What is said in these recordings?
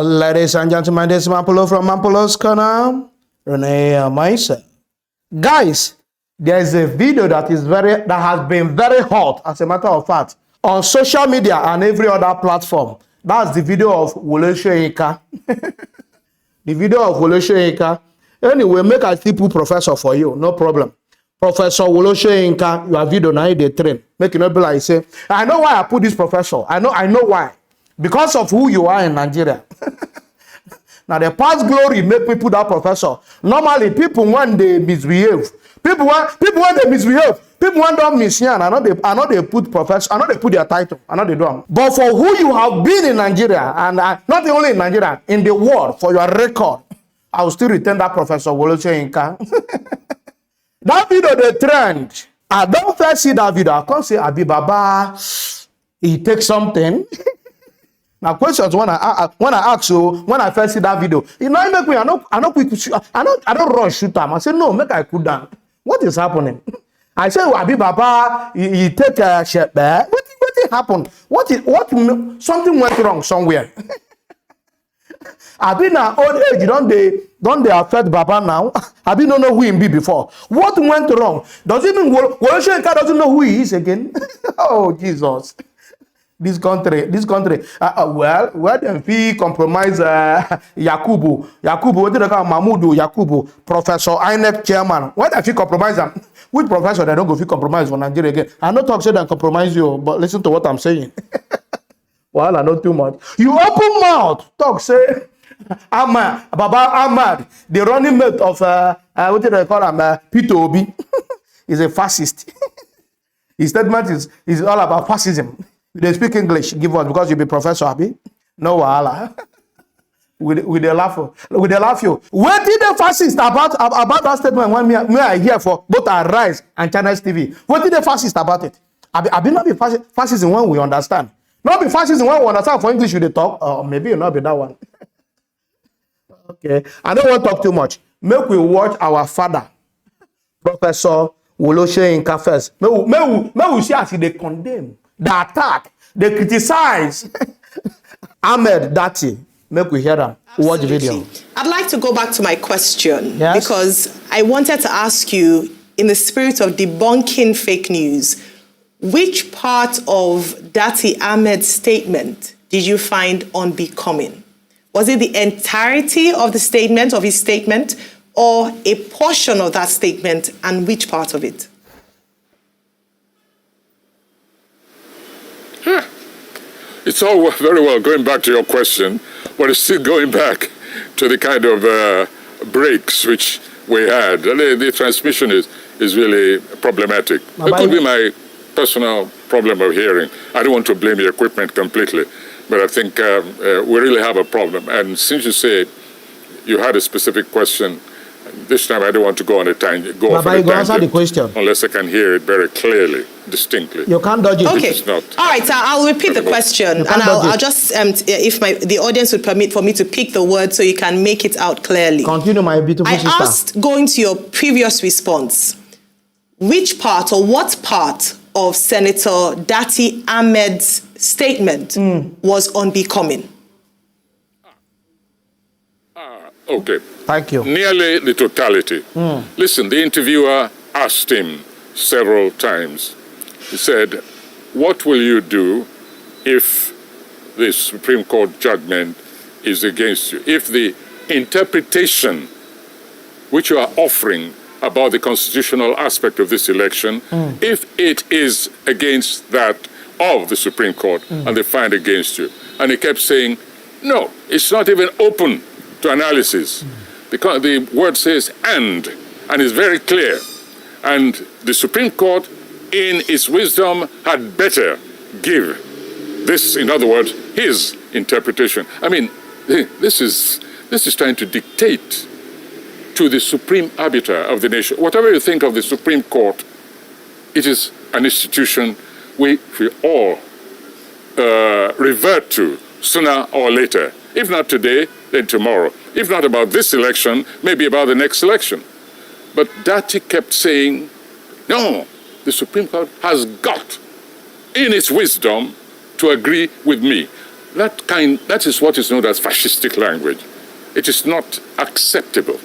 Ladies and gentlemen, this is Mampolo from Mampolo's Corner. Renee and myself. Guys, there is a video that has been very hot, as a matter of fact, on social media and every other platform. That's the video of Wole Soyinka. The video of Wole Soyinka. Anyway, make I still put professor for you, no problem. Professor Wole Soyinka, your video now they train. Make it not be like say, I know why I put this professor. I know why. Because of who you are in Nigeria. Now the past glory make me put that professor. Normally, people when they misbehave, people when they misbehave, people when don't misyan. I know they put professor. I know they put their title. I know they do them. But for who you have been in Nigeria, and not only in Nigeria, in the world, for your record, I will still return that Professor Wole Soyinka. That video the trend. I don't first see that video. I can't say Abi Baba. He takes something. Now questions when I ask you when I first see that video, you know, make me I don't rush shoot them. I say no, make I cool down. What is happening? I say Abi Baba, he take a shit back. What happened? What something went wrong somewhere? Abi na old age don't they affect Baba now? Abi don't know who he be before. What went wrong? Does it mean Wole Soyinka doesn't know who he is again? Oh Jesus. This country, well, then we compromise Yakubu, what did they call Mahmoud Yakubu, Professor INEC chairman. Why did you compromise them? Which professor they don't go to compromise for Nigeria again? I not talk say they compromise you, but listen to what I'm saying. Well, I know too much. You open mouth, talk say Ahmed, Baba Ahmed, the running mate of what did they call him? Peter Obi, is a fascist. His statement is all about fascism. They speak English, give us because you be professor, Abi. No wahala. with the laugh you. What did the fascist about that statement when me I hear for both our Rise and Channels TV? What did the fascist about it? Abi not be fascism when we understand. Not be fascism when we understand for English you they talk, or maybe you not be that one. Okay. I don't want to talk too much. Make we watch our father, Professor Wole Soyinka first. May we see as they condemn. The attack, they criticize Ahmed Datti. Make we hear them. Watch the video. I'd like to go back to my question yes? Because I wanted to ask you, in the spirit of debunking fake news, which part of Datti Ahmed's statement did you find unbecoming? Was it the entirety of his statement, or a portion of that statement, and which part of it? It's all very well going back to your question, but it's still going back to the kind of breaks which we had. The transmission is really problematic. It could be my personal problem of hearing. I don't want to blame the equipment completely, but I think we really have a problem. And since you say you had a specific question, this time I don't want to go on a tangent. Go off on a tangent, answer the question. Unless I can hear it very clearly, distinctly. You can't dodge it. Okay. All right, so I'll repeat the question, and I'll just, if the audience would permit for me to pick the word so you can make it out clearly. Continue, my beautiful sister. I asked, going to your previous response, which part or what part of Senator Datti Ahmed's statement was unbecoming? Okay. Thank you. Nearly the totality. Listen, the interviewer asked him several times. He said, what will you do if the Supreme Court judgment is against you? If the interpretation which you are offering about the constitutional aspect of this election, if it is against that of the Supreme Court and they find against you. And he kept saying, no, it's not even open to analysis. Because the word says and it's very clear. And the Supreme Court, in its wisdom, had better give this, in other words, his interpretation. I mean, this is trying to dictate to the supreme arbiter of the nation. Whatever you think of the Supreme Court, it is an institution we all revert to sooner or later. If not today, then tomorrow. If not about this election, maybe about the next election. But Datti kept saying, no, the Supreme Court has got, in its wisdom, to agree with me. that is what is known as fascistic language. It is not acceptable.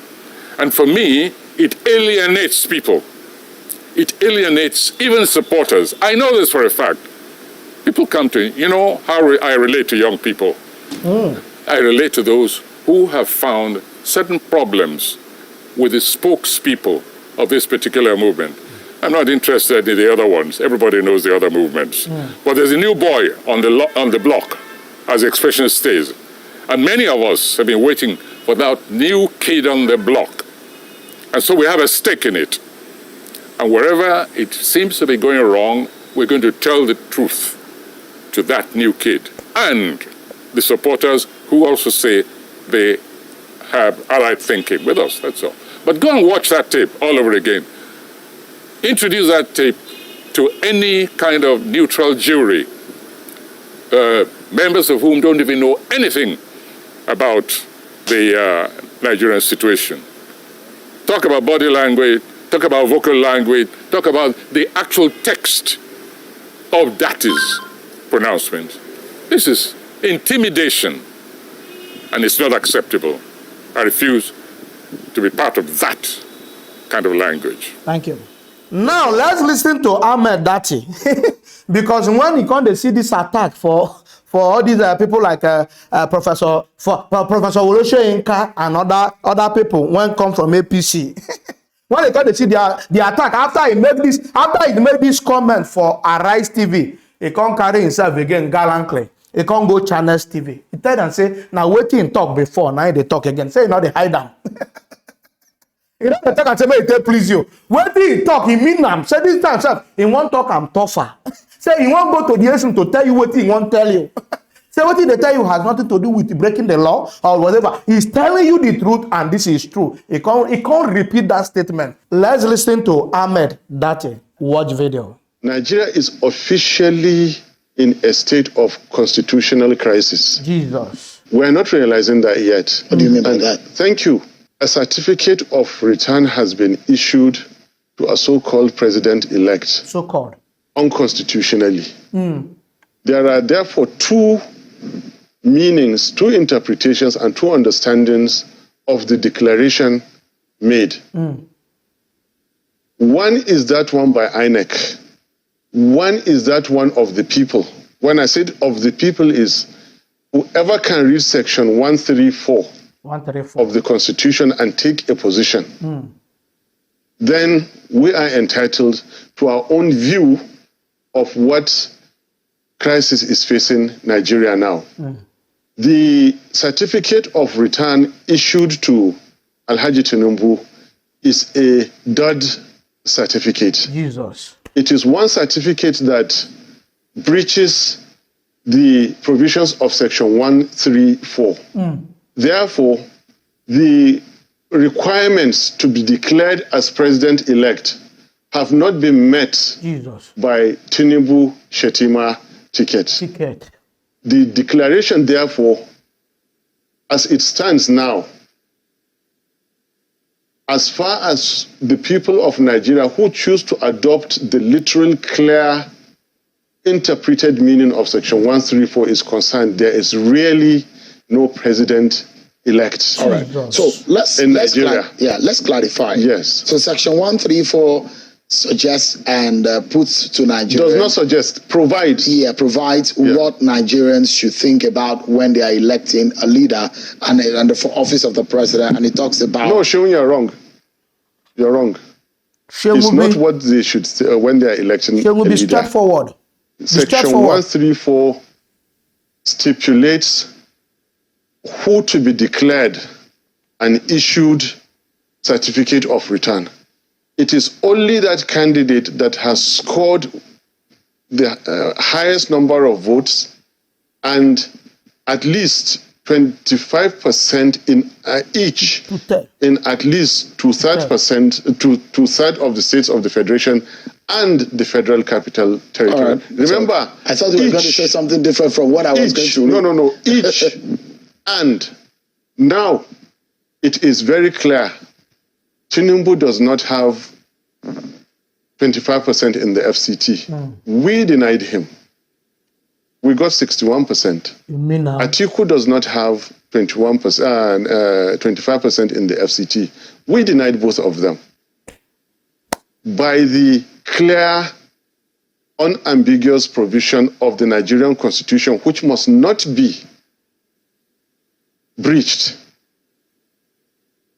And for me, it alienates people. It alienates even supporters. I know this for a fact. People come to, you know how I relate to young people. I relate to those who have found certain problems with the spokespeople of this particular movement. I'm not interested in the other ones. Everybody knows the other movements. But there's a new boy on the block, as the expression stays. And many of us have been waiting for that new kid on the block. And so we have a stake in it. And wherever it seems to be going wrong, we're going to tell the truth to that new kid. And the supporters who also say they have allied thinking with us, that's all. But go and watch that tape all over again. Introduce that tape to any kind of neutral jury, members of whom don't even know anything about the Nigerian situation. Talk about body language, talk about vocal language, talk about the actual text of Datti's pronouncement. This is intimidation, and it's not acceptable. I refuse to be part of that kind of language. Thank you. Now, let's listen to Ahmed Datti. Because when you come to see this attack for all these people like Professor Wole Soyinka and other people when come from APC, when they come to see the attack after he made this comment for Arise TV, he can't carry himself again gallantly. He can't go Channels TV. He tell them say, now waiting talk before, now they talk again. Say, now they hide them. You know, the talk and say, may it please you. When he talk, he mean them. Say this time, sir, he won't talk, I'm tougher. Say, he won't go to the nation to tell you what he won't tell you. Say, what they tell you has nothing to do with breaking the law or whatever. He's telling you the truth, and this is true. He can't repeat that statement. Let's listen to Ahmed Datti. Watch video. Nigeria is officially in a state of constitutional crisis. Jesus. We're not realizing that yet. What do you mean by that? Thank you. A certificate of return has been issued to a so-called president-elect. So-called. Unconstitutionally. There are therefore two meanings, two interpretations, and two understandings of the declaration made. One is that one by INEC. One is that one of the people. When I said of the people is whoever can read section 134 of the Constitution and take a position, then we are entitled to our own view of what crisis is facing Nigeria now. The certificate of return issued to Alhaji Tinubu is a dud certificate. Jesus. It is one certificate that breaches the provisions of section 134. Therefore, the requirements to be declared as president-elect have not been met by Tinubu Shetima ticket. The declaration, therefore, as it stands now, as far as the people of Nigeria who choose to adopt the literal, clear, interpreted meaning of section 134 is concerned, there is really no president-elect. All right. So let's clarify. Yes. So section 134 suggests and puts to Nigeria. Does not suggest, provides. Yeah, provides what Nigerians should think about when they are electing a leader and the office of the president. And it talks about. No, Seun, you're wrong. You're wrong. It's not what they should say when they are electing a leader. Straightforward. Section 134 stipulates who to be declared an issued certificate of return. It is only that candidate that has scored the highest number of votes and at least 25% in each, in at least two-thirds of the states of the Federation and the Federal Capital Territory. Right. Remember, so I thought you were going to say something different from what I was going to read. No. Each. And now it is very clear Tinubu does not have 25% in the FCT. We denied him. We got 61%. You mean now? Atiku does not have 25% in the FCT. We denied both of them. By the clear, unambiguous provision of the Nigerian Constitution, which must not be breached,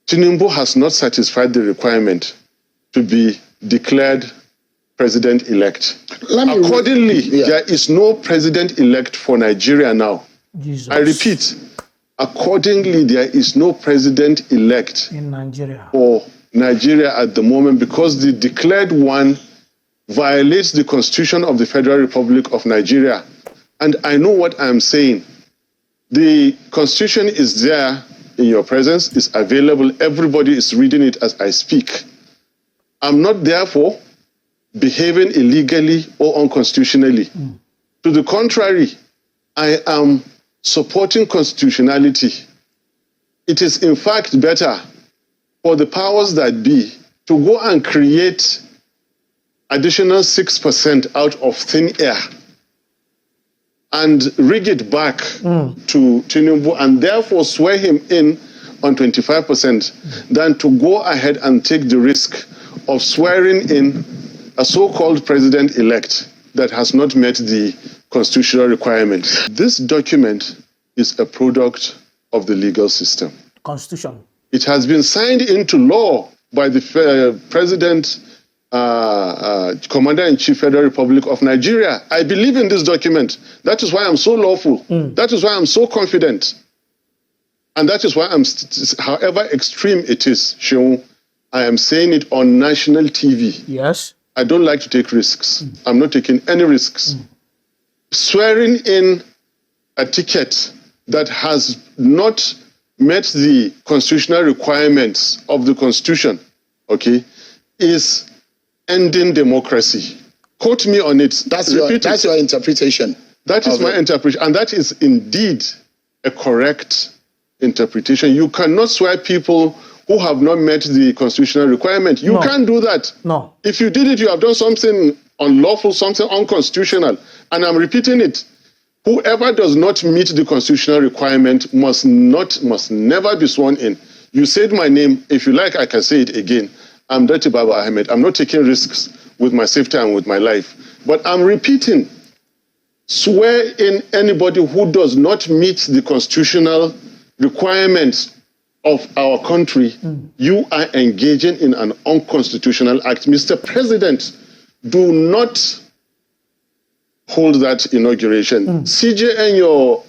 Tinubu has not satisfied the requirement to be declared president-elect. Accordingly, there is no president-elect for Nigeria now. Jesus. I repeat, accordingly, there is no president-elect in Nigeria for Nigeria at the moment, because the declared one violates the Constitution of the Federal Republic of Nigeria. And I know what I'm saying. The Constitution is there in your presence, is available. Everybody is reading it as I speak. I'm not therefore behaving illegally or unconstitutionally. To the contrary, I am supporting constitutionality. It is in fact better for the powers that be to go and create additional 6% out of thin air and rig it back to Tinubu and therefore swear him in on 25% than to go ahead and take the risk of swearing in a so-called president-elect that has not met the constitutional requirements. This document is a product of the legal system. Constitution. It has been signed into law by the President, Commander-in-Chief Federal Republic of Nigeria. I believe in this document. That is why I'm so lawful. That is why I'm so confident. And that is why I'm, however extreme it is, Sheung, I am saying it on national TV. Yes. I don't like to take risks. I'm not taking any risks. Swearing in a ticket that has not met the constitutional requirements of the Constitution, okay, is ending democracy. Quote me on it. That's your interpretation. That is my interpretation, and that is indeed a correct interpretation. You cannot swear people who have not met the constitutional requirement. You can't do that. No. If you did it, you have done something unlawful, something unconstitutional. And I'm repeating it. Whoever does not meet the constitutional requirement must never be sworn in. You said my name. If you like, I can say it again. I'm Datti Ahmed. I'm not taking risks with my safety and with my life. But I'm repeating, swear in anybody who does not meet the constitutional requirements of our country, you are engaging in an unconstitutional act. Mr. President, do not hold that inauguration. CJ and your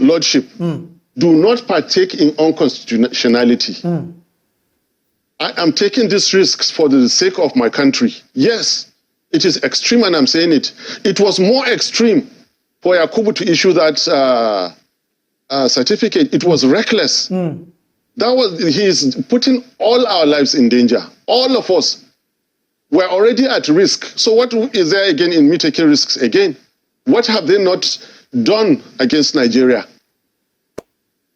lordship, do not partake in unconstitutionality. I am taking these risks for the sake of my country. Yes, it is extreme, and I'm saying it. It was more extreme for Yakubu to issue that certificate. It was reckless. He is putting all our lives in danger. All of us were already at risk. So what is there again in me taking risks again? What have they not done against Nigeria?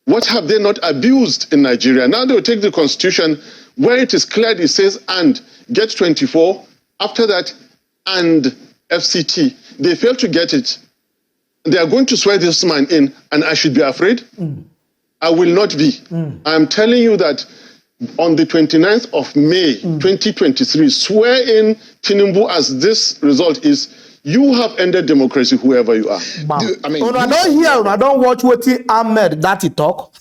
What have they not abused in Nigeria? Now they will take the Constitution where it is clear, it says, and get 24. After that, and FCT. They fail to get it. They are going to swear this man in, and I should be afraid? I will not be. I'm telling you that on the 29th of May, 2023, swear in Tinubu as this result is, you have ended democracy, whoever you are. I mean, I don't hear, I don't watch what Ahmed Datti talk.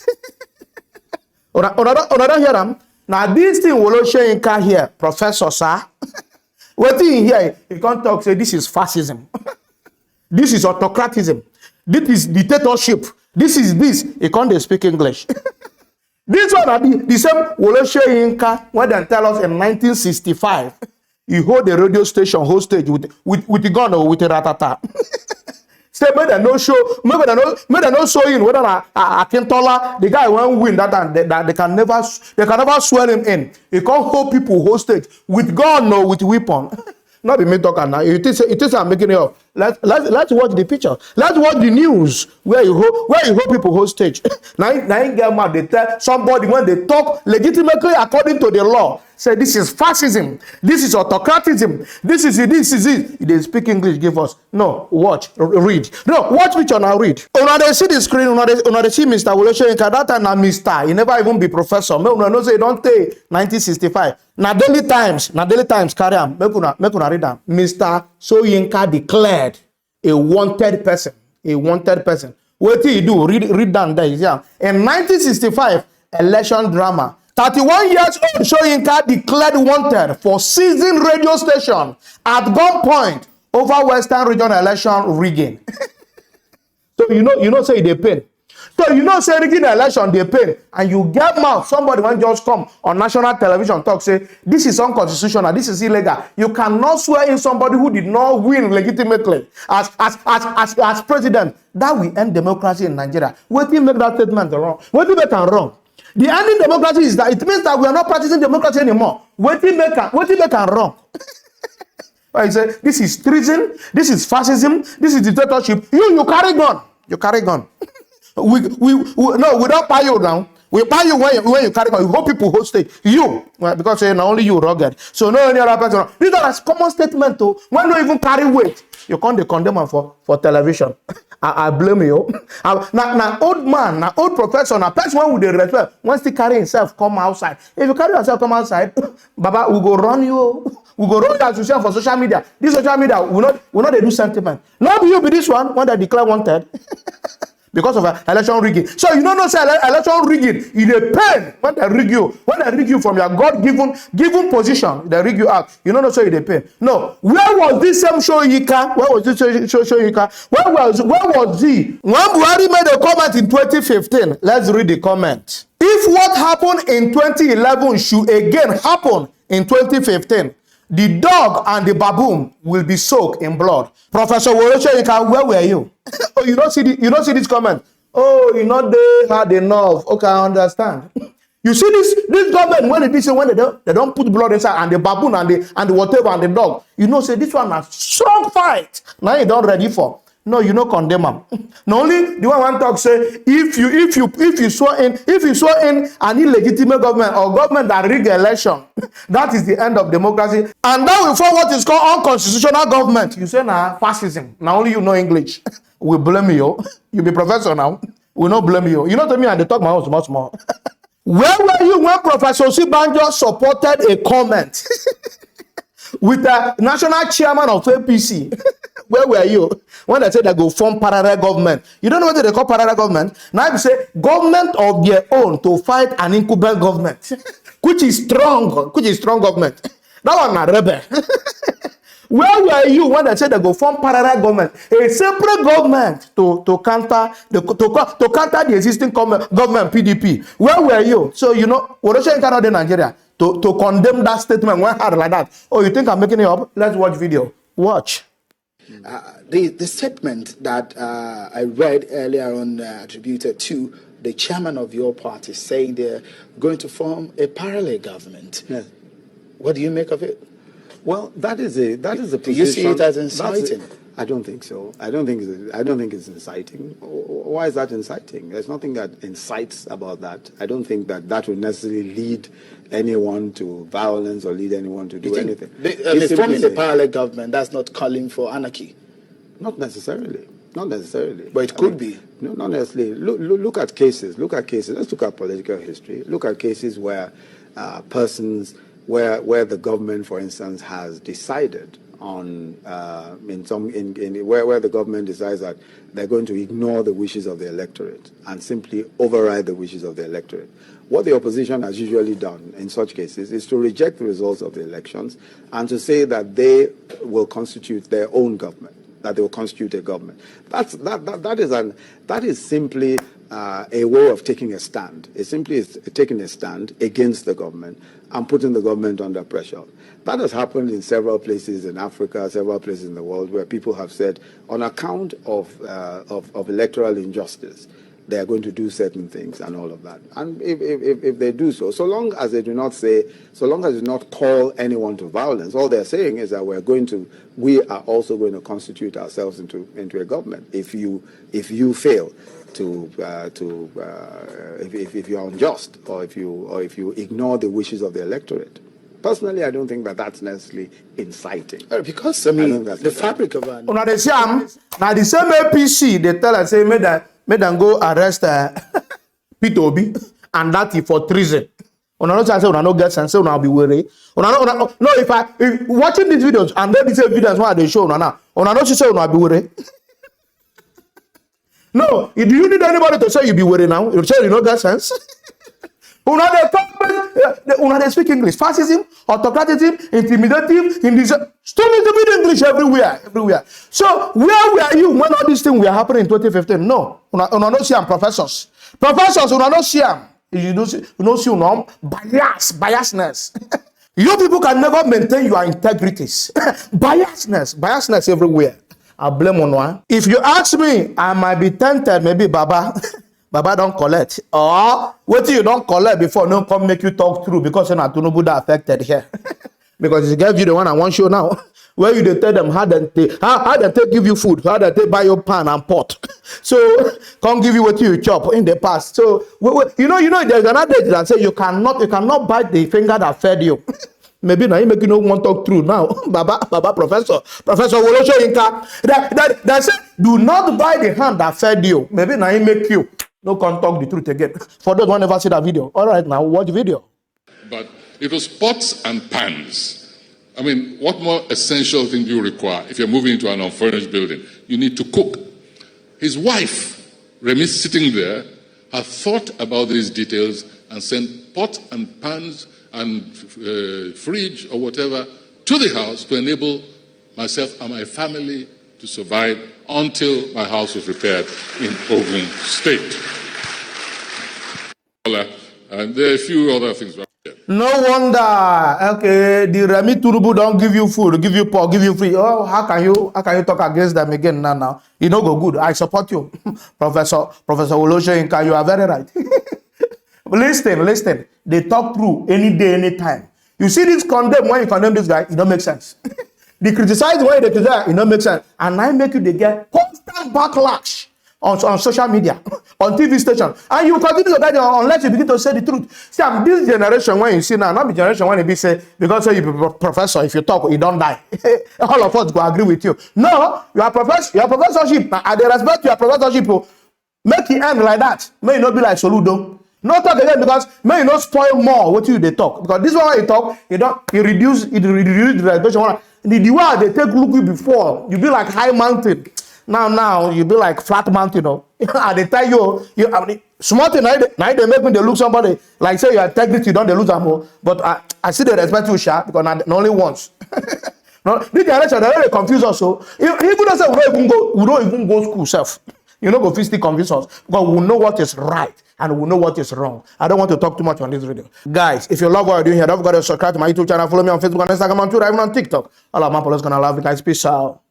I don't hear them. Now, this thing Wole Soyinka here, Professor, sir. What in here, he can't talk, say this is fascism. This is autocratism. This is dictatorship. This is this. He can't speak English. This one are the same Wole Soyinka when they tell us in 1965, he hold the radio station hostage with the gun or with the ratata. Say, maybe they no show, maybe they no show in whether Akintola, the guy won't win that and they can never swear him in. He can't hold people hostage with gun or with weapon. Not be me talking now. It is I'm making it up. Let's watch the picture. Let's watch the news where you hope people hold stage. now you get mad. They tell somebody when they talk legitimately according to the law. Say this is fascism. This is autocratism. This is it. They speak English. Give us no. Watch, read. No, watch picture now. Read. Una they see the screen. Una they see Mr. Wole Soyinka. That time na Mr. He never even be professor. Me una know say don't take 1965. Na Daily Times carry am. Make una read am. Mr. Soyinka declared a wanted person. What did he do? Read down there. Yeah. In 1965 election drama. 31 years old Soyinka declared wanted for seizing radio station at gunpoint over Western Region election rigging. So you know say they pain. So you know say rigging the election they pain, and you get mouth. Somebody when just come on national television talk say this is unconstitutional, this is illegal. You cannot swear in somebody who did not win legitimately as president. That will end democracy in Nigeria. What do you make that statement wrong? What do you make it wrong? The ending democracy is that it means that we are not practicing democracy anymore. What do you make it wrong? I say this is treason, this is fascism, this is dictatorship. You carry gun. we don't buy you now. We buy you when you carry gun. We hope people host it. You, well, because not only you rugged. So no any other person. These are a common statement too. When you even carry weight, you can't condemn them for television. I blame you. Now old man, now old professor, now person when would they respect once they carry himself come outside. If you carry yourself come outside, Baba, we go run you. We go run that yourself for social media. This social media will not they do sentiment. Not you be this one when they declare wanted. Because of election rigging. So you don't know say election rigging is a pain when they rig you. When they rig you from your God-given position, they rig you out. You don't know say it's a pain. No. Where was this same Soyinka? Where was this Soyinka? Where was he? When Buhari made a comment in 2015, let's read the comment. If what happened in 2011 should again happen in 2015, the dog and the baboon will be soaked in blood. Professor Wole Soyinka, where were you? Oh, you don't see this comment. Oh, you not they had enough. Okay, I understand. You see this government when they don't put blood inside and the baboon and the whatever and the dog. You know, say this one a strong fight. Now you don't ready for. No, you no condemn them. Not only the one talk say if you swear in an illegitimate government or government that rig election, that is the end of democracy. And that will form what is called unconstitutional government. You say nah fascism. Now only you know English. We blame you. You be professor now. We not blame you. You know to me and they talk my house much more. Where were you when Professor Sibanjo supported a comment with the national chairman of APC? Where were you when they said they go form parallel government? You don't know what they call parallel government. Now you say government of their own to fight an incumbent government, which is strong government. That one a rebel. Where were you when they said they go form parallel government, a separate government to counter the existing government PDP? Where were you? So you know, Wole Soyinka not in Nigeria to condemn that statement when hard like that. Oh, you think I'm making it up? Let's watch video. Watch. The statement that I read earlier on attributed to the chairman of your party saying they're going to form a parallel government. Yes. What do you make of it? Well, that is a position. Do you see it as inciting? I don't think so. I don't think it's inciting. Why is that inciting? There's nothing that incites about that. I don't think that will necessarily lead anyone to violence or lead anyone to do anything. Forming a parallel government, that's not calling for anarchy. Not necessarily. Not necessarily. But it could be. No, not necessarily. Look at cases. Let's look at political history. Look at cases where persons, where the government, for instance, has decided on where the government decides that they're going to ignore the wishes of the electorate and simply override the wishes of the electorate. What the opposition has usually done in such cases is to reject the results of the elections and to say that they will constitute their own government, that they will constitute a government. That is simply a way of taking a stand. It simply is taking a stand against the government and putting the government under pressure. That has happened in several places in Africa, several places in the world, where people have said, on account of electoral injustice, they are going to do certain things and all of that. And if they do so, so long as they do not say, so long as they do not call anyone to violence, all they're saying is that we are also going to constitute ourselves into a government. If you fail if you are unjust, or if you ignore the wishes of the electorate. Personally, I don't think that that's necessarily inciting. Because I mean, the fabric of an Now the same APC, they tell us say make them go arrest Peter Obi and Datti for treason. Una no say una no get sense, say una be worried. No, if watching these videos and then these evidence why they show una now, una no say una be worried. No, do you need anybody to say you be worried now? You say you no get sense. Una they speak English. Fascism, autocratism, intimidative, students speak English everywhere. So where were you when all these things were happening in 2015? No, una no see am professors. Professors, una no see am. You don't see biasness. You people can never maintain your integrities. Biasness everywhere. I blame on one. If you ask me, I might be tempted, maybe Baba don't collect. Or what you don't collect before no come make you talk through because you're not Buddha affected here. Because it's gave you the one I want show now. Where you they tell them how they give you food, how they buy your pan and pot. So come give you what you chop in the past. So you know there's another day that say you cannot bite the finger that fed you. Maybe now you make you no want talk through now. Baba Professor Wole Soyinka that said do not bite the hand that fed you. Maybe now you make you no can talk the truth again. For those who never see that video. All right, now watch the video. But it was pots and pans. I mean, what more essential thing do you require if you're moving into an unfurnished building? You need to cook. His wife, Remi, sitting there, had thought about these details and sent pots and pans and fridge or whatever to the house to enable myself and my family to survive until my house was repaired in Ogun State. And there are a few other things. No wonder. Okay, the Remi Turubu don't give you food, give you pork, give you free. Oh, how can you talk against them again now? You know go good. I support you, Professor Wole Soyinka. You are very right. Listen. They talk through any day, any time. You see this condemn when you condemn this guy, it don't make sense. They criticize when they criticize, it don't make sense. And I make you they get constant backlash on social media, on TV station. And you continue to get unless you begin to say the truth. See, I'm this generation when you see now, not the generation when it be say, because you be professor, if you talk, you don't die. All of us go agree with you. No, your professorship, I respect your professorship. Make it end like that. May it not be like Soludo. No talk again because may you not spoil more what you they talk. Because this one when you talk, you reduce the reputation. The way they take look you before, you be like high mountain. Now you be like flat mountain, you know. And they tell you I mean, smart thing now they make me they look somebody like say your integrity, you don't they lose them more. But I see they respect you, Sha, because not only once. No, this generation they really confuse us. So even though say we don't even go school self. You know, go physically convince us because we know what is right and we know what is wrong. I don't want to talk too much on this video. Guys, if you love what I'm doing here, don't forget to subscribe to my YouTube channel, follow me on Facebook and Instagram and Twitter, even on TikTok. All of my followers gonna love you guys. Peace out.